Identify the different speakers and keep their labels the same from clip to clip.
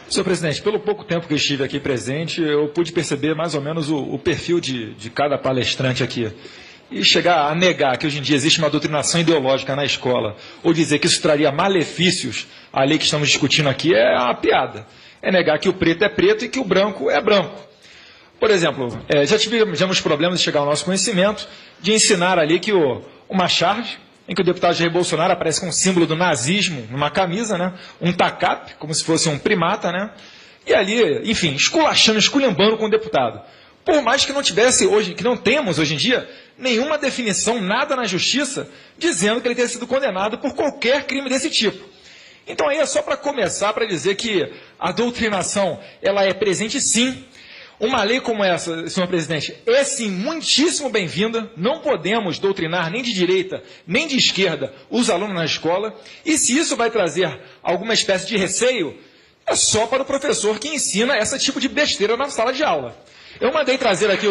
Speaker 1: Senhor presidente, pelo pouco tempo que eu estive aqui presente, eu pude perceber mais ou menos o perfil de cada palestrante aqui. E chegar a negar que hoje em dia existe uma doutrinação ideológica na escola, ou dizer que isso traria malefícios à lei que estamos discutindo aqui, é uma piada. É negar que o preto é preto e que o branco é branco. Por exemplo, já tivemos problemas de chegar ao nosso conhecimento de ensinar ali que uma charge, em que o deputado Jair Bolsonaro aparece com o símbolo do nazismo numa camisa, né? Um tacape, como se fosse um primata, né? E ali, enfim, esculachando, esculhambando com o deputado. Por mais que não tivesse hoje, que não temos hoje em dia, nenhuma definição, nada na justiça, dizendo que ele tenha sido condenado por qualquer crime desse tipo. Então aí é só para começar, para dizer que a doutrinação, ela é presente sim. Uma lei como essa, senhor presidente, é sim muitíssimo bem-vinda. Não podemos doutrinar nem de direita, nem de esquerda os alunos na escola. E se isso vai trazer alguma espécie de receio, é só para o professor que ensina esse tipo de besteira na sala de aula. Eu mandei trazer aqui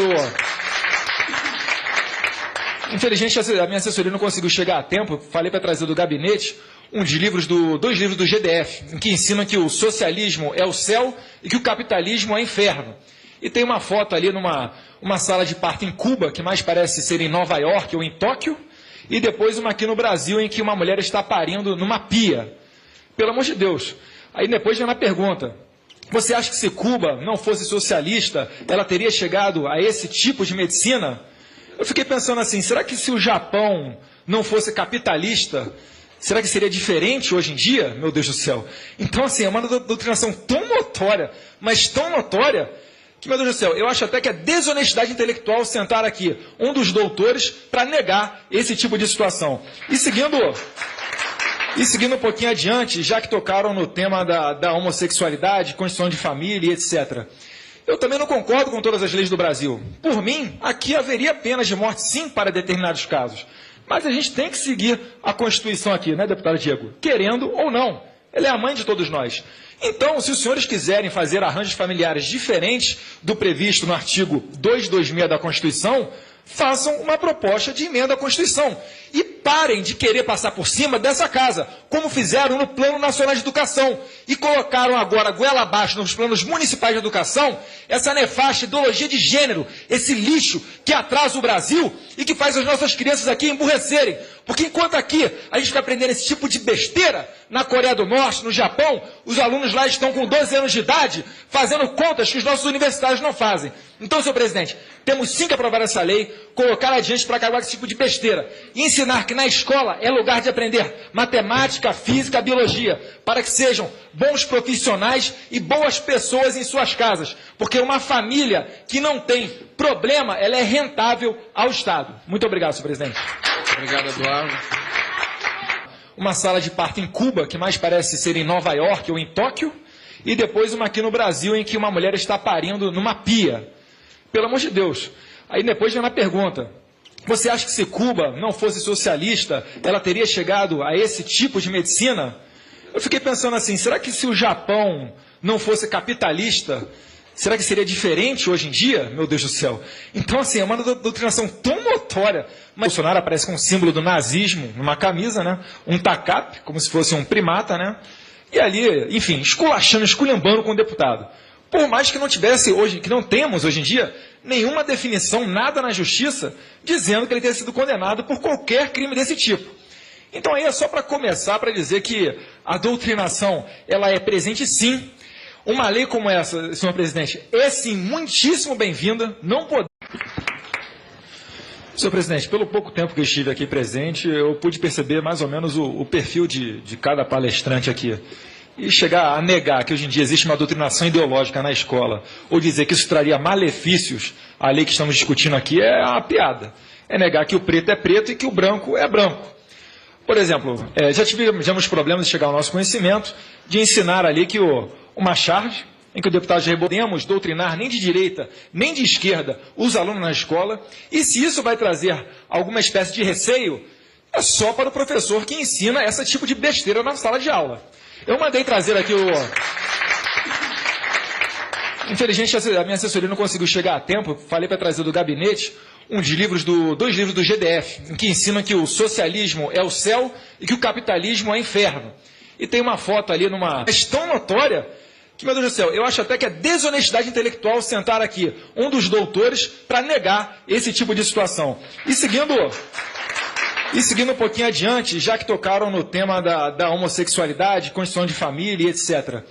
Speaker 1: Infelizmente, a minha assessoria não conseguiu chegar a tempo. Falei para trazer do gabinete dois livros do GDF, em que ensinam que o socialismo é o céu e que o capitalismo é o inferno. E tem uma foto ali numa sala de parto em Cuba, que mais parece ser em Nova York ou em Tóquio, e depois uma aqui no Brasil, em que uma mulher está parindo numa pia. Pelo amor de Deus. Aí depois vem uma pergunta. Você acha que se Cuba não fosse socialista, ela teria chegado a esse tipo de medicina? Eu fiquei pensando assim, será que se o Japão não fosse capitalista, será que seria diferente hoje em dia? Meu Deus do céu. Então, assim, é uma doutrinação tão notória, mas tão notória, que, meu Deus do céu, eu acho até que é desonestidade intelectual sentar aqui um dos doutores para negar esse tipo de situação. E seguindo um pouquinho adiante, já que tocaram no tema da homossexualidade, constituição de família e etc., eu também não concordo com todas as leis do Brasil. Por mim, aqui haveria penas de morte, sim, para determinados casos. Mas a gente tem que seguir a Constituição aqui, né, deputado Diego? Querendo ou não. Ela é a mãe de todos nós. Então, se os senhores quiserem fazer arranjos familiares diferentes do previsto no artigo 226 da Constituição, façam uma proposta de emenda à Constituição. E parem de querer passar por cima dessa casa, como fizeram no Plano Nacional de Educação. E colocaram agora, goela abaixo, nos planos municipais de educação, essa nefasta ideologia de gênero, esse lixo que atrasa o Brasil e que faz as nossas crianças aqui emburrecerem. Porque enquanto aqui a gente fica aprendendo esse tipo de besteira, na Coreia do Norte, no Japão, os alunos lá estão com 12 anos de idade, fazendo contas que os nossos universitários não fazem. Então, senhor presidente, temos sim que aprovar essa lei, colocar adiante para acabar com esse tipo de besteira. E ensinar que na escola é lugar de aprender matemática, física, biologia, para que sejam bons profissionais e boas pessoas em suas casas. Porque uma família que não tem problema, ela é rentável ao Estado. Muito obrigado, senhor presidente.
Speaker 2: Obrigado, Eduardo.
Speaker 1: Uma sala de parto em Cuba, que mais parece ser em Nova York ou em Tóquio, e depois uma aqui no Brasil, em que uma mulher está parindo numa pia. Pelo amor de Deus. Aí depois vem uma pergunta. Você acha que se Cuba não fosse socialista, ela teria chegado a esse tipo de medicina? Eu fiquei pensando assim, será que se o Japão não fosse capitalista, será que seria diferente hoje em dia? Meu Deus do céu. Então, assim, é uma doutrinação tão notória. Mas Bolsonaro aparece com o símbolo do nazismo numa camisa, né? Um tacape, como se fosse um primata, né? E ali, enfim, esculachando, esculhambando com o deputado. Por mais que não tivesse hoje, que não temos hoje em dia, nenhuma definição, nada na justiça, dizendo que ele tenha sido condenado por qualquer crime desse tipo. Então aí é só para começar, para dizer que a doutrinação, ela é presente sim. Uma lei como essa, senhor presidente, é sim muitíssimo bem-vinda. Não podemos... Senhor presidente, pelo pouco tempo que eu estive aqui presente, eu pude perceber mais ou menos o perfil de cada palestrante aqui. E chegar a negar que hoje em dia existe uma doutrinação ideológica na escola, ou dizer que isso traria malefícios à lei que estamos discutindo aqui, é uma piada. É negar que o preto é preto e que o branco é branco. Por exemplo, já tivemos problemas de chegar ao nosso conhecimento de ensinar ali que uma charge, em que o deputado Jair Bolsonaro, não podemos doutrinar nem de direita, nem de esquerda os alunos na escola. E se isso vai trazer alguma espécie de receio, é só para o professor que ensina esse tipo de besteira na sala de aula. Eu mandei trazer aqui Infelizmente, a minha assessoria não conseguiu chegar a tempo. Falei para trazer do gabinete dois livros do GDF, em que ensinam que o socialismo é o céu e que o capitalismo é o inferno. E tem uma foto ali mas tão notória, que, meu Deus do céu, eu acho até que é desonestidade intelectual sentar aqui um dos doutores para negar esse tipo de situação. E seguindo um pouquinho adiante, já que tocaram no tema da homossexualidade, constituição de família e etc.,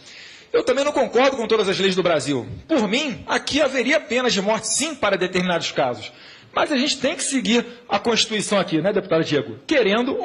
Speaker 1: eu também não concordo com todas as leis do Brasil. Por mim, aqui haveria penas de morte, sim, para determinados casos. Mas a gente tem que seguir a Constituição aqui, né, deputado Diego? Querendo ou